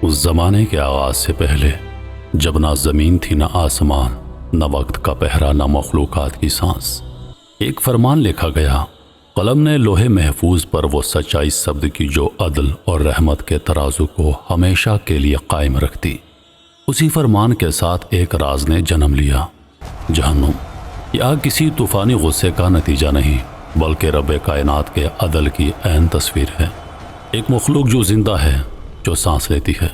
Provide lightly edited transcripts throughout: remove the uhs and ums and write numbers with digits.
اس زمانے کے آغاز سے پہلے جب نہ زمین تھی نہ آسمان، نہ وقت کا پہرا نہ مخلوقات کی سانس، ایک فرمان لکھا گیا، قلم نے لوہے محفوظ پر وہ سچائی شبد کی جو عدل اور رحمت کے ترازو کو ہمیشہ کے لیے قائم رکھتی۔ اسی فرمان کے ساتھ ایک راز نے جنم لیا، جہنم۔ یہ کسی طوفانی غصے کا نتیجہ نہیں بلکہ رب کائنات کے عدل کی عین تصویر ہے۔ ایک مخلوق جو زندہ ہے، جو سانس لیتی ہے،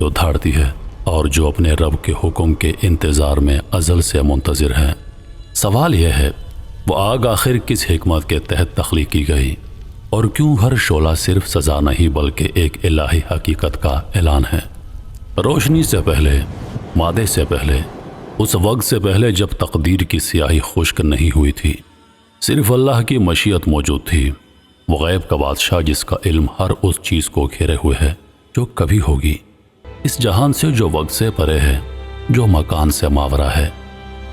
جو دھاڑتی ہے، اور جو اپنے رب کے حکم کے انتظار میں ازل سے منتظر ہے۔ سوال یہ ہے، وہ آگ آخر کس حکمت کے تحت تخلیق کی گئی، اور کیوں ہر شعلہ صرف سزا نہیں بلکہ ایک الہی حقیقت کا اعلان ہے؟ روشنی سے پہلے، مادے سے پہلے، اس وقت سے پہلے جب تقدیر کی سیاہی خشک نہیں ہوئی تھی، صرف اللہ کی مشیت موجود تھی، وہ غیب کا بادشاہ جس کا علم ہر اس چیز کو گھیرے ہوئے ہے جو کبھی ہوگی، اس جہان سے جو وقت سے پرے ہے، جو مکان سے ماورا ہے۔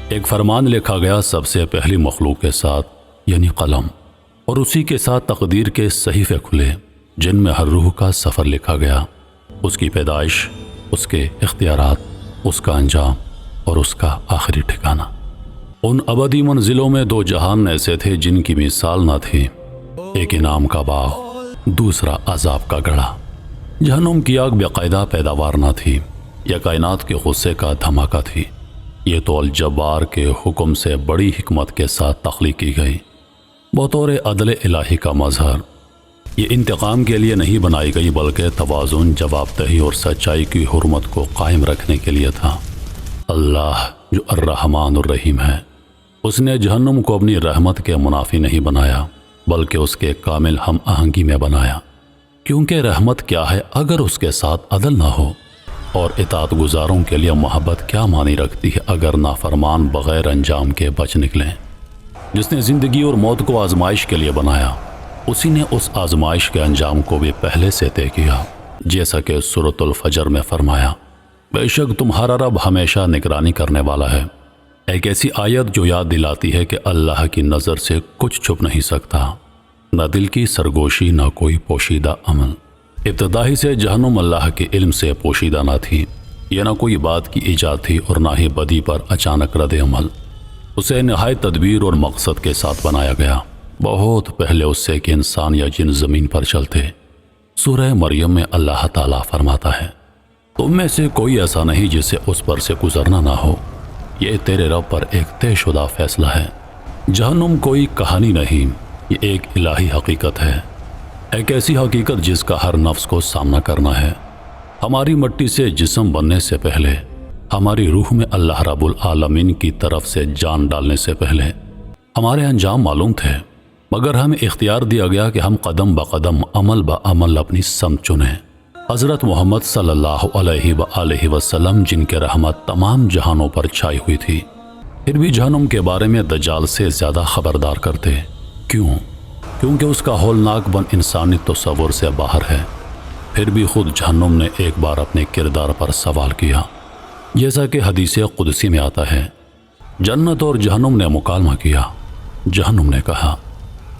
ایک فرمان لکھا گیا سب سے پہلی مخلوق کے ساتھ، یعنی قلم، اور اسی کے ساتھ تقدیر کے صحیفے کھلے جن میں ہر روح کا سفر لکھا گیا، اس کی پیدائش، اس کے اختیارات، اس کا انجام اور اس کا آخری ٹھکانہ۔ ان ابدی منزلوں میں دو جہان ایسے تھے جن کی مثال نہ تھی، ایک انعام کا باغ، دوسرا عذاب کا گڑھا۔ جہنم کی آگ باقاعدہ پیداوار نہ تھی، یہ کائنات کے غصے کا دھماکہ تھی، یہ تو الجبار کے حکم سے بڑی حکمت کے ساتھ تخلیق کی گئی، بطور عدل الہی کا مظہر۔ یہ انتقام کے لیے نہیں بنائی گئی بلکہ توازن، جواب دہی اور سچائی کی حرمت کو قائم رکھنے کے لیے تھا۔ اللہ جو الرحمن الرحیم ہے، اس نے جہنم کو اپنی رحمت کے منافی نہیں بنایا بلکہ اس کے کامل ہم آہنگی میں بنایا، کیونکہ رحمت کیا ہے اگر اس کے ساتھ عدل نہ ہو، اور اطاعت گزاروں کے لیے محبت کیا معنی رکھتی ہے اگر نافرمان بغیر انجام کے بچ نکلیں۔ جس نے زندگی اور موت کو آزمائش کے لیے بنایا، اسی نے اس آزمائش کے انجام کو بھی پہلے سے طے کیا، جیسا کہ سورۃ الفجر میں فرمایا، بے شک تمہارا رب ہمیشہ نگرانی کرنے والا ہے۔ ایک ایسی آیت جو یاد دلاتی ہے کہ اللہ کی نظر سے کچھ چھپ نہیں سکتا، نہ دل کی سرگوشی نہ کوئی پوشیدہ عمل۔ ابتدائی سے جہنم اللہ کے علم سے پوشیدہ نہ تھی، یہ نہ کوئی بات کی ایجاد تھی اور نہ ہی بدی پر اچانک رد عمل۔ اسے نہایت تدبیر اور مقصد کے ساتھ بنایا گیا، بہت پہلے اس سے کہ انسان یا جن زمین پر چلتے۔ سورہ مریم میں اللہ تعالیٰ فرماتا ہے، تم میں سے کوئی ایسا نہیں جسے اس پر سے گزرنا نہ ہو، یہ تیرے رب پر ایک طے شدہ فیصلہ ہے۔ جہنم کوئی کہانی نہیں، یہ ایک الہی حقیقت ہے، ایک ایسی حقیقت جس کا ہر نفس کو سامنا کرنا ہے۔ ہماری مٹی سے جسم بننے سے پہلے، ہماری روح میں اللہ رب العالمین کی طرف سے جان ڈالنے سے پہلے ہمارے انجام معلوم تھے، مگر ہمیں اختیار دیا گیا کہ ہم قدم بقدم، عمل بعمل اپنی سمت چنیں۔ حضرت محمد صلی اللہ علیہ وآلہ وسلم جن کے رحمت تمام جہانوں پر چھائی ہوئی تھی، پھر بھی جہنم کے بارے میں دجال سے زیادہ خبردار کرتے۔ کیوں؟ کیونکہ اس کا ہولناک بن انسانی تصور سے باہر ہے۔ پھر بھی خود جہنم نے ایک بار اپنے کردار پر سوال کیا، جیسا کہ حدیث قدسی میں آتا ہے، جنت اور جہنم نے مکالمہ کیا۔ جہنم نے کہا،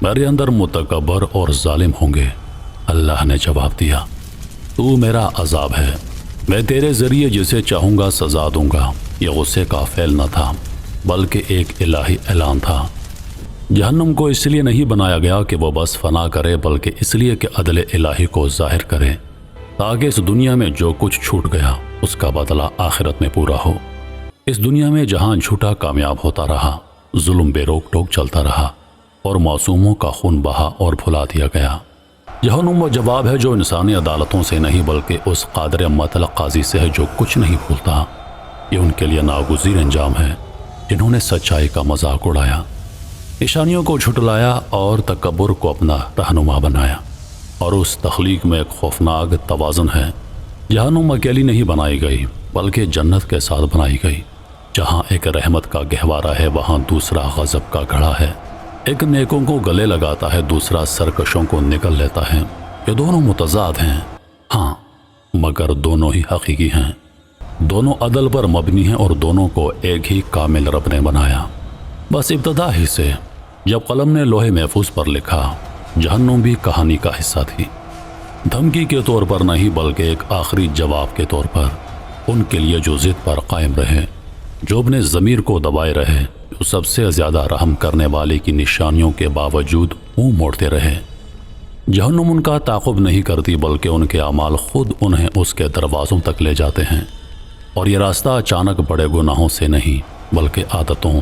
میرے اندر متکبر اور ظالم ہوں گے۔ اللہ نے جواب دیا، تو میرا عذاب ہے، میں تیرے ذریعے جسے چاہوں گا سزا دوں گا۔ یہ غصے کا فعل نہ تھا بلکہ ایک الہی اعلان تھا۔ جہنم کو اس لیے نہیں بنایا گیا کہ وہ بس فنا کرے، بلکہ اس لیے کہ عدل الہی کو ظاہر کرے، تاکہ اس دنیا میں جو کچھ چھوٹ گیا اس کا بدلہ آخرت میں پورا ہو۔ اس دنیا میں جہاں جھوٹا کامیاب ہوتا رہا، ظلم بے روک ٹوک چلتا رہا اور معصوموں کا خون بہا اور بھلا دیا گیا۔ جہنم وہ جواب ہے جو انسانی عدالتوں سے نہیں بلکہ اس قادر مطلق قاضی سے ہے جو کچھ نہیں بھولتا۔ یہ ان کے لیے ناگزیر انجام ہے جنہوں نے سچائی کا مذاق اڑایا، نشانیوں کو جھٹلایا اور تکبر کو اپنا رہنما بنایا۔ اور اس تخلیق میں ایک خوفناک توازن ہے۔ جہنم اکیلی نہیں بنائی گئی بلکہ جنت کے ساتھ بنائی گئی۔ جہاں ایک رحمت کا گہوارہ ہے وہاں دوسرا غضب کا گڑھا ہے۔ ایک نیکوں کو گلے لگاتا ہے، دوسرا سرکشوں کو نگل لیتا ہے۔ یہ دونوں متضاد ہیں، ہاں، مگر دونوں ہی حقیقی ہیں، دونوں عدل پر مبنی ہیں اور دونوں کو ایک ہی کامل رب نے بنایا۔ بس ابتدا ہی سے جب قلم نے لوہے محفوظ پر لکھا، جہنم بھی کہانی کا حصہ تھی۔ دھمکی کے طور پر نہیں بلکہ ایک آخری جواب کے طور پر، ان کے لیے جو ضد پر قائم رہے، جو اپنے ضمیر کو دبائے رہے، جو سب سے زیادہ رحم کرنے والے کی نشانیوں کے باوجود منہ موڑتے رہے۔ جہنم ان کا تعاقب نہیں کرتی بلکہ ان کے اعمال خود انہیں اس کے دروازوں تک لے جاتے ہیں، اور یہ راستہ اچانک بڑے گناہوں سے نہیں بلکہ عادتوں،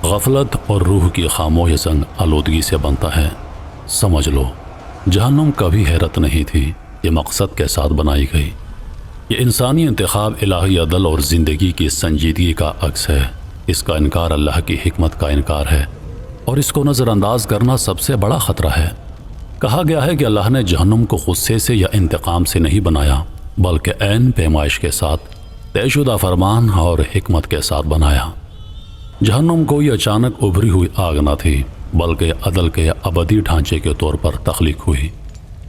غفلت اور روح کی خاموش سنگ آلودگی سے بنتا ہے۔ سمجھ لو، جہنم کبھی حیرت نہیں تھی، یہ مقصد کے ساتھ بنائی گئی۔ یہ انسانی انتخاب الہی عدل اور زندگی کی سنجیدگی کا عکس ہے۔ اس کا انکار اللہ کی حکمت کا انکار ہے، اور اس کو نظر انداز کرنا سب سے بڑا خطرہ ہے۔ کہا گیا ہے کہ اللہ نے جہنم کو غصے سے یا انتقام سے نہیں بنایا بلکہ عین پیمائش کے ساتھ، طے شدہ فرمان اور حکمت کے ساتھ بنایا۔ جہنم کوئی اچانک ابھری ہوئی آگ نہ تھی بلکہ عدل کے ابدی ڈھانچے کے طور پر تخلیق ہوئی۔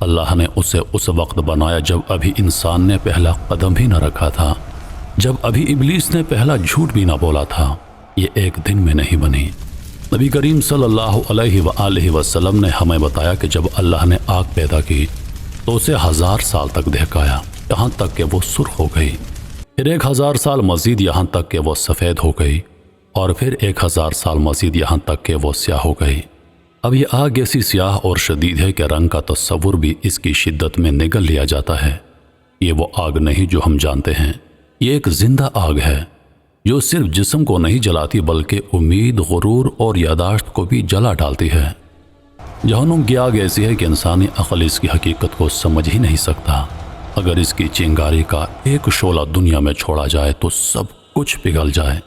اللہ نے اسے اس وقت بنایا جب ابھی انسان نے پہلا قدم بھی نہ رکھا تھا، جب ابھی ابلیس نے پہلا جھوٹ بھی نہ بولا تھا۔ یہ ایک دن میں نہیں بنی۔ نبی کریم صلی اللہ علیہ وآلہ وسلم نے ہمیں بتایا کہ جب اللہ نے آگ پیدا کی تو اسے 1000 سال تک دہکایا، یہاں تک کہ وہ سرخ ہو گئی، پھر 1000 سال مزید یہاں تک کہ وہ سفید ہو گئی، اور پھر 1000 سال مزید یہاں تک کہ وہ سیاہ ہو گئی۔ اب یہ آگ ایسی سیاہ اور شدید ہے کہ رنگ کا تصور بھی اس کی شدت میں نگل لیا جاتا ہے۔ یہ وہ آگ نہیں جو ہم جانتے ہیں، یہ ایک زندہ آگ ہے جو صرف جسم کو نہیں جلاتی بلکہ امید، غرور اور یاداشت کو بھی جلا ڈالتی ہے۔ جہنم کی آگ ایسی ہے کہ انسانی عقل اس کی حقیقت کو سمجھ ہی نہیں سکتا۔ اگر اس کی چنگاری کا ایک شعلہ دنیا میں چھوڑا جائے تو سب کچھ پگھل جائے۔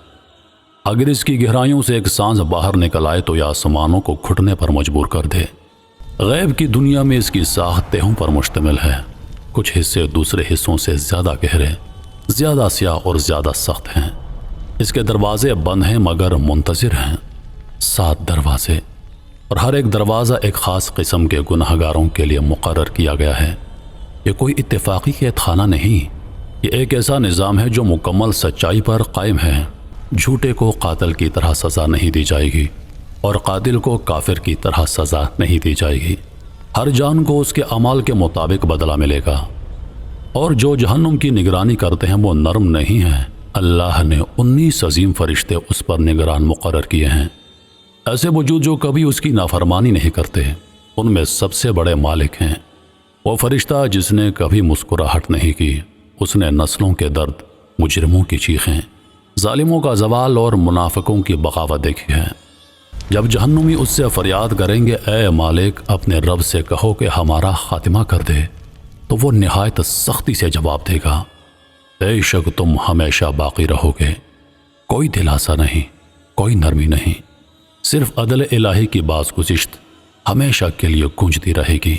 اگر اس کی گہرائیوں سے ایک سانس باہر نکل آئے تو یہ آسمانوں کو گھٹنے پر مجبور کر دے۔ غیب کی دنیا میں اس کی ساخت تہوں پر مشتمل ہے۔ کچھ حصے دوسرے حصوں سے زیادہ گہرے، زیادہ سیاہ اور زیادہ سخت ہیں۔ اس کے دروازے بند ہیں مگر منتظر ہیں۔ 7 دروازے، اور ہر ایک دروازہ ایک خاص قسم کے گناہ گاروں کے لیے مقرر کیا گیا ہے۔ یہ کوئی اتفاقی قید خانہ نہیں، یہ ایک ایسا نظام ہے جو مکمل سچائی پر قائم ہے۔ جھوٹے کو قاتل کی طرح سزا نہیں دی جائے گی اور قاتل کو کافر کی طرح سزا نہیں دی جائے گی۔ ہر جان کو اس کے اعمال کے مطابق بدلہ ملے گا، اور جو جہنم کی نگرانی کرتے ہیں وہ نرم نہیں ہیں۔ اللہ نے 19 عظیم فرشتے اس پر نگران مقرر کیے ہیں، ایسے وجود جو کبھی اس کی نافرمانی نہیں کرتے۔ ان میں سب سے بڑے مالک ہیں وہ فرشتہ جس نے کبھی مسکراہٹ نہیں کی۔ اس نے نسلوں کے درد، مجرموں کی چیخیں، ظالموں کا زوال اور منافقوں کی بغاوت دیکھی ہے۔ جب جہنمی اس سے فریاد کریں گے، اے مالک اپنے رب سے کہو کہ ہمارا خاتمہ کر دے، تو وہ نہایت سختی سے جواب دے گا، بے شک تم ہمیشہ باقی رہو گے۔ کوئی دلاسا نہیں، کوئی نرمی نہیں، صرف عدل الہی کی باز گزشت ہمیشہ کے لیے گونجتی رہے گی۔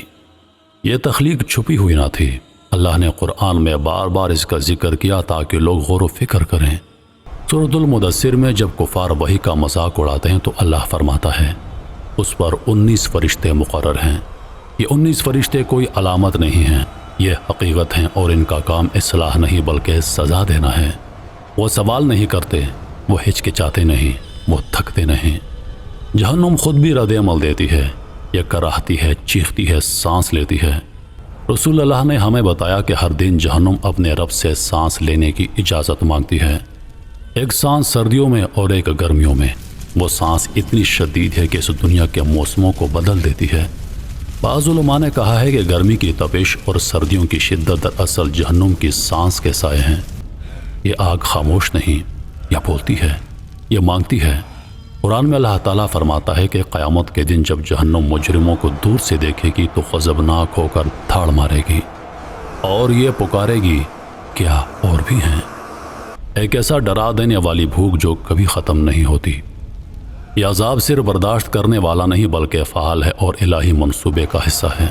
یہ تخلیق چھپی ہوئی نہ تھی، اللہ نے قرآن میں بار بار اس کا ذکر کیا تاکہ لوگ غور و فکر کریں۔ سورۃ المدثر میں جب کفار وحی کا مذاق اڑاتے ہیں تو اللہ فرماتا ہے اس پر 19 فرشتے مقرر ہیں۔ یہ 19 فرشتے کوئی علامت نہیں ہیں، یہ حقیقت ہیں، اور ان کا کام اصلاح نہیں بلکہ سزا دینا ہے۔ وہ سوال نہیں کرتے، وہ ہچکچاتے نہیں، وہ تھکتے نہیں۔ جہنم خود بھی رد عمل دیتی ہے، یہ کراہتی ہے، چیختی ہے، سانس لیتی ہے۔ رسول اللہ نے ہمیں بتایا کہ ہر دن جہنم اپنے رب سے سانس لینے کی اجازت مانگتی ہے، ایک سانس سردیوں میں اور ایک گرمیوں میں۔ وہ سانس اتنی شدید ہے کہ اس دنیا کے موسموں کو بدل دیتی ہے۔ بعض علماء نے کہا ہے کہ گرمی کی تپش اور سردیوں کی شدت دراصل جہنم کی سانس کے سائے ہیں۔ یہ آگ خاموش نہیں، یہ بولتی ہے، یہ مانگتی ہے۔ قرآن میں اللہ تعالیٰ فرماتا ہے کہ قیامت کے دن جب جہنم مجرموں کو دور سے دیکھے گی تو غضبناک ہو کر تھاڑ مارے گی اور یہ پکارے گی، کیا اور بھی ہیں؟ ایک ایسا ڈرا دینے والی بھوک جو کبھی ختم نہیں ہوتی۔ یہ عذاب صرف برداشت کرنے والا نہیں بلکہ فعال ہے اور الہی منصوبے کا حصہ ہے۔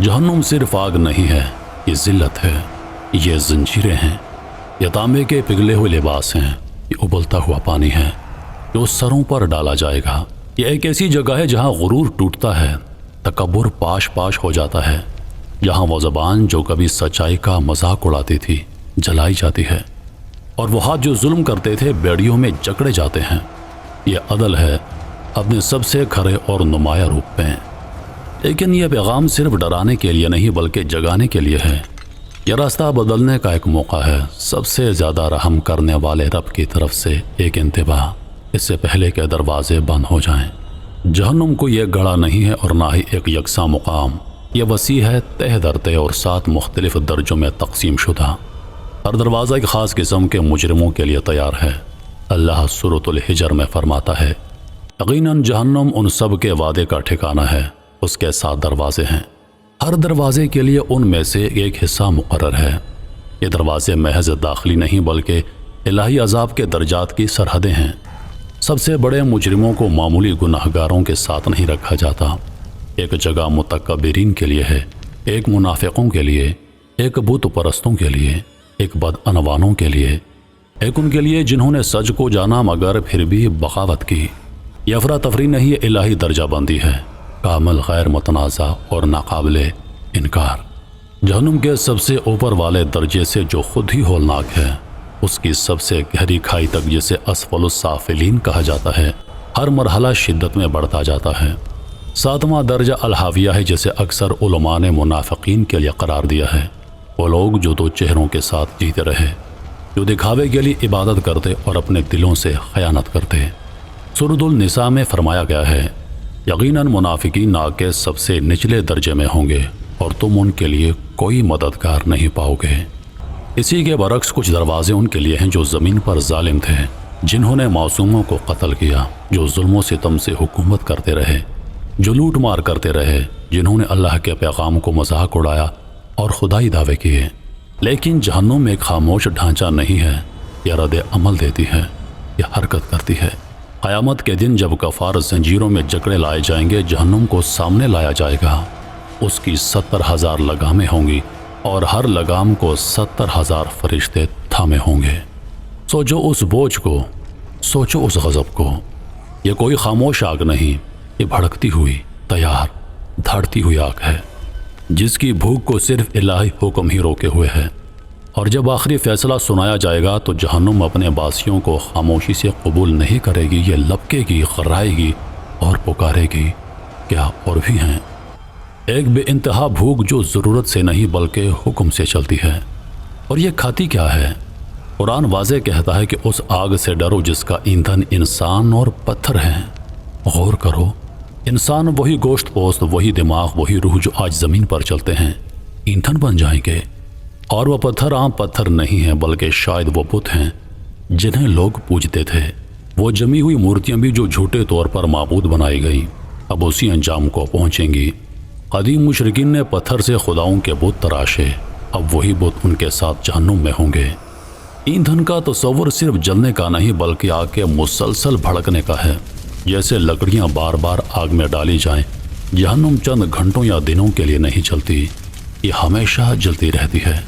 جہنم صرف آگ نہیں ہے، یہ ذلت ہے، یہ زنجیریں ہیں، یہ تانبے کے پگھلے ہوئے لباس ہیں، یہ ابلتا ہوا پانی ہے جو سروں پر ڈالا جائے گا۔ یہ ایک ایسی جگہ ہے جہاں غرور ٹوٹتا ہے، تکبر پاش پاش ہو جاتا ہے، جہاں وہ زبان جو کبھی سچائی کا مذاق اڑاتی تھی جلائی جاتی ہے، اور وہ ہاتھ جو ظلم کرتے تھے بیڑیوں میں جکڑے جاتے ہیں۔ یہ عدل ہے اپنے سب سے کھرے اور نمایاں روپ میں۔ لیکن یہ پیغام صرف ڈرانے کے لیے نہیں بلکہ جگانے کے لیے ہے۔ یہ راستہ بدلنے کا ایک موقع ہے، سب سے زیادہ رحم کرنے والے رب کی طرف سے ایک انتباہ، اس سے پہلے کہ دروازے بند ہو جائیں۔ جہنم کو یہ گڑھا نہیں ہے اور نہ ہی ایک یکساں مقام، یہ وسیع ہے، تہ درتے اور 7 مختلف درجوں میں تقسیم شدہ۔ ہر دروازہ ایک خاص قسم کے مجرموں کے لیے تیار ہے۔ اللہ سورۃ الحجر میں فرماتا ہے، یقیناً جہنم ان سب کے وعدے کا ٹھکانہ ہے، اس کے 7 دروازے ہیں، ہر دروازے کے لیے ان میں سے ایک حصہ مقرر ہے۔ یہ دروازے محض داخلی نہیں بلکہ الہی عذاب کے درجات کی سرحدیں ہیں۔ سب سے بڑے مجرموں کو معمولی گناہگاروں کے ساتھ نہیں رکھا جاتا، ایک جگہ متکبرین کے لیے ہے، ایک منافقوں کے لیے، ایک بت پرستوں کے لیے، ایک بدعنوانوں کے لیے، ایک ان کے لیے جنہوں نے سچ کو جانا مگر پھر بھی بغاوت کی۔ یہ افراتفری نہیں، یہ الہی درجہ بندی ہے، کامل، غیر متنازع اور ناقابل انکار۔ جہنم کے سب سے اوپر والے درجے سے جو خود ہی ہولناک ہے، اس کی سب سے گہری کھائی تک جسے اسفل السافلین کہا جاتا ہے، ہر مرحلہ شدت میں بڑھتا جاتا ہے۔ 7واں درجہ الحاویہ ہے، جسے اکثر علماء نے منافقین کے لیے قرار دیا ہے، وہ لوگ جو 2 چہروں کے ساتھ جیتے رہے، جو دکھاوے کے لیے عبادت کرتے اور اپنے دلوں سے خیانت کرتے۔ سورۃ النساء میں فرمایا گیا ہے، یقیناً منافقین آگ کے سب سے نچلے درجے میں ہوں گے اور تم ان کے لیے کوئی مددگار نہیں پاؤ گے۔ اسی کے برعکس کچھ دروازے ان کے لیے ہیں جو زمین پر ظالم تھے، جنہوں نے معصوموں کو قتل کیا، جو ظلم و ستم سے حکومت کرتے رہے، جو لوٹ مار کرتے رہے، جنہوں نے اللہ کے پیغام کو مذاق اڑایا اور خدائی دعوے کیے۔ لیکن جہنم میں ایک خاموش ڈھانچہ نہیں ہے، یہ رد عمل دیتی ہے، یہ حرکت کرتی ہے۔ قیامت کے دن جب کفار زنجیروں میں جکڑے لائے جائیں گے، جہنم کو سامنے لایا جائے گا، اس کی 70,000 لگامیں ہوں گی اور ہر لگام کو 70,000 فرشتے تھامے ہوں گے۔ سوچو اس بوجھ کو، سوچو اس غضب کو۔ یہ کوئی خاموش آگ نہیں، یہ بھڑکتی ہوئی، تیار، دھڑتی ہوئی آگ ہے، جس کی بھوک کو صرف الہی حکم ہی روکے ہوئے ہے۔ اور جب آخری فیصلہ سنایا جائے گا تو جہنم اپنے باسیوں کو خاموشی سے قبول نہیں کرے گی، یہ لپکے گی، خرائے گی اور پکارے گی، کیا اور بھی ہیں؟ ایک بے انتہا بھوک جو ضرورت سے نہیں بلکہ حکم سے چلتی ہے۔ اور یہ کھاتی کیا ہے؟ قرآن واضح کہتا ہے کہ اس آگ سے ڈرو جس کا ایندھن انسان اور پتھر ہیں۔ غور کرو، انسان وہی گوشت پوست، وہی دماغ، وہی روح جو آج زمین پر چلتے ہیں، ایندھن بن جائیں گے۔ اور وہ پتھر عام پتھر نہیں ہیں بلکہ شاید وہ بت ہیں جنہیں لوگ پوجتے تھے، وہ جمی ہوئی مورتیاں بھی جو جھوٹے طور پر معبود بنائی گئیں، اب اسی انجام کو پہنچیں گی۔ قدیم مشرکین نے پتھر سے خداؤں کے بت تراشے، اب وہی بت ان کے ساتھ جہنم میں ہوں گے۔ ایندھن کا تصور صرف جلنے کا نہیں بلکہ آگ کے مسلسل بھڑکنے کا ہے، جیسے لکڑیاں بار بار آگ میں ڈالی جائیں۔ جہنم چند گھنٹوں یا دنوں کے لیے نہیں چلتی، یہ ہمیشہ جلتی رہتی ہے،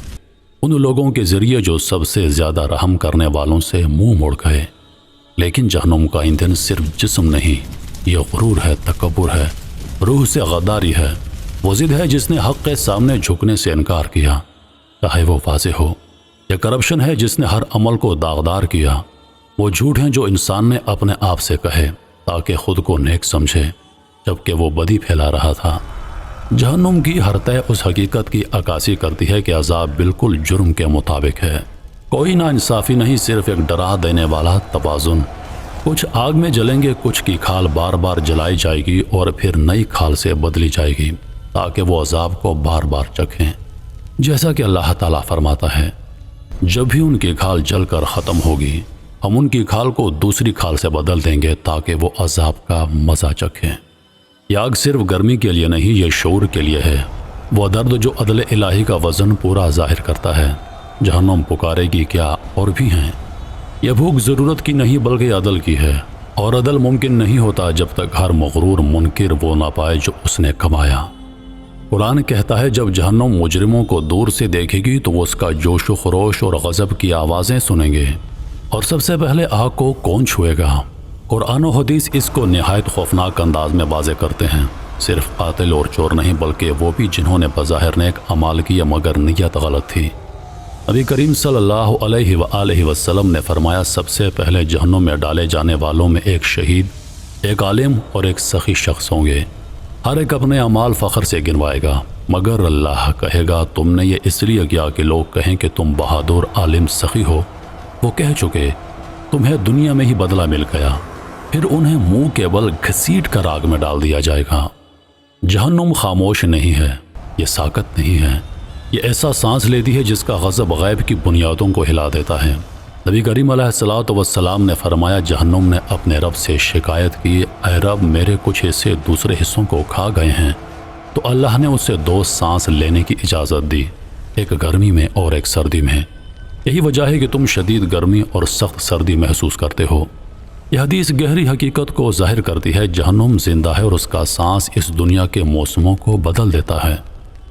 ان لوگوں کے ذریعے جو سب سے زیادہ رحم کرنے والوں سے منہ موڑ گئے۔ لیکن جہنم کا ایندھن صرف جسم نہیں، یہ غرور ہے، تکبر ہے، روح سے غداری ہے، وہ ضد ہے جس نے حق کے سامنے جھکنے سے انکار کیا، چاہے وہ واضح ہو۔ یہ کرپشن ہے جس نے ہر عمل کو داغدار کیا، وہ جھوٹ ہیں جو انسان نے اپنے آپ سے کہے تاکہ خود کو نیک سمجھے جبکہ وہ بدی پھیلا رہا تھا۔ جہنم کی ہر تہ اس حقیقت کی عکاسی کرتی ہے کہ عذاب بالکل جرم کے مطابق ہے، کوئی نا انصافی نہیں، صرف ایک ڈرا دینے والا توازن۔ کچھ آگ میں جلیں گے، کچھ کی کھال بار بار جلائی جائے گی اور پھر نئی کھال سے بدلی جائے گی تاکہ وہ عذاب کو بار بار چکھیں۔ جیسا کہ اللہ تعالیٰ فرماتا ہے، جب بھی ان کی کھال جل کر ختم ہوگی، ہم ان کی کھال کو دوسری کھال سے بدل دیں گے تاکہ وہ عذاب کا مزہ چکھیں۔ یہ آگ صرف گرمی کے لیے نہیں، یہ شعور کے لیے ہے، وہ درد جو عدل الہی کا وزن پورا ظاہر کرتا ہے۔ جہنم پکارے گی، کیا اور بھی ہیں؟ یہ بھوک ضرورت کی نہیں بلکہ عدل کی ہے، اور عدل ممکن نہیں ہوتا جب تک ہر مغرور منکر وہ نہ پائے جو اس نے کمایا۔ قرآن کہتا ہے جب جہنم مجرموں کو دور سے دیکھے گی تو وہ اس کا جوش و خروش اور غضب کی آوازیں سنیں گے، اور سب سے پہلے آگ کو کون چھوئے گا؟ قرآن و حدیث اس کو نہایت خوفناک انداز میں واضح کرتے ہیں، صرف قاتل اور چور نہیں بلکہ وہ بھی جنہوں نے بظاہر نیک اعمال کیے مگر نیت غلط تھی۔ نبی کریم صلی اللہ علیہ وآلہ وسلم نے فرمایا، سب سے پہلے جہنم میں ڈالے جانے والوں میں ایک شہید، ایک عالم اور ایک سخی شخص ہوں گے۔ ہر ایک اپنے اعمال فخر سے گنوائے گا، مگر اللہ کہے گا تم نے یہ اس لیے کیا کہ لوگ کہیں کہ تم بہادر، عالم، سخی ہو۔ وہ کہہ چکے، تمہیں دنیا میں ہی بدلہ مل گیا، پھر انہیں منہ کے بل گھسیٹ کر آگ میں ڈال دیا جائے گا۔ جہنم خاموش نہیں ہے، یہ ساکت نہیں ہے، یہ ایسا سانس لیتی ہے جس کا غضب غیب کی بنیادوں کو ہلا دیتا ہے۔ نبی کریم علیہ الصلوۃ والسلام نے فرمایا، جہنم نے اپنے رب سے شکایت کی، اے رب میرے کچھ حصے دوسرے حصوں کو کھا گئے ہیں، تو اللہ نے اسے 2 سانس لینے کی اجازت دی، ایک گرمی میں اور ایک سردی میں۔ یہی وجہ ہے کہ تم شدید گرمی اور سخت سردی محسوس کرتے ہو۔ یہ حدیث گہری حقیقت کو ظاہر کرتی ہے، جہنم زندہ ہے اور اس کا سانس اس دنیا کے موسموں کو بدل دیتا ہے۔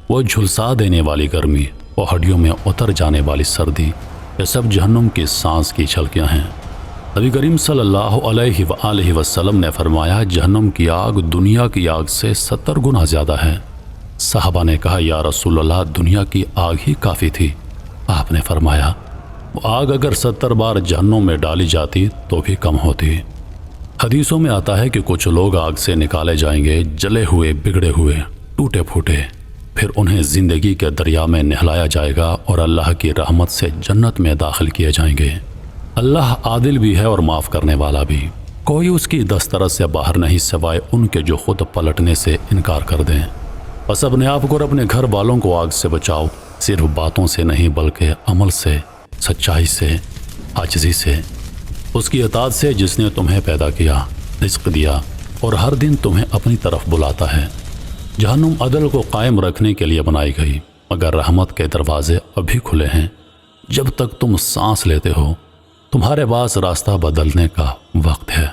وہ جھلسا دینے والی گرمی اور ہڈیوں میں اتر جانے والی سردی، یہ سب جہنم کی سانس کی جھلکیاں ہیں۔ نبی کریم صلی اللہ علیہ وآلہ وسلم نے فرمایا، جہنم کی آگ دنیا کی آگ سے 70 گنا زیادہ ہے۔ صحابہ نے کہا، یا رسول اللہ، دنیا کی آگ ہی کافی تھی۔ آپ نے فرمایا، وہ آگ اگر 70 بار جہنم میں ڈالی جاتی تو بھی کم ہوتی۔ حدیثوں میں آتا ہے کہ کچھ لوگ آگ سے نکالے جائیں گے، جلے ہوئے، بگڑے ہوئے، ٹوٹے پھوٹے، پھر انہیں زندگی کے دریا میں نہلایا جائے گا اور اللہ کی رحمت سے جنت میں داخل کیے جائیں گے۔ اللہ عادل بھی ہے اور معاف کرنے والا بھی، کوئی اس کی دسترس سے باہر نہیں سوائے ان کے جو خود پلٹنے سے انکار کر دیں۔ بس اپنے آپ کو اور اپنے گھر والوں کو آگ سے بچاؤ، صرف باتوں سے نہیں بلکہ عمل سے، سچائی سے، عاجزی سے، اس کی اطاعت سے جس نے تمہیں پیدا کیا، رزق دیا اور ہر دن تمہیں اپنی طرف بلاتا ہے۔ جہنم عدل کو قائم رکھنے کے لیے بنائی گئی، مگر رحمت کے دروازے ابھی کھلے ہیں۔ جب تک تم سانس لیتے ہو، تمہارے پاس راستہ بدلنے کا وقت ہے۔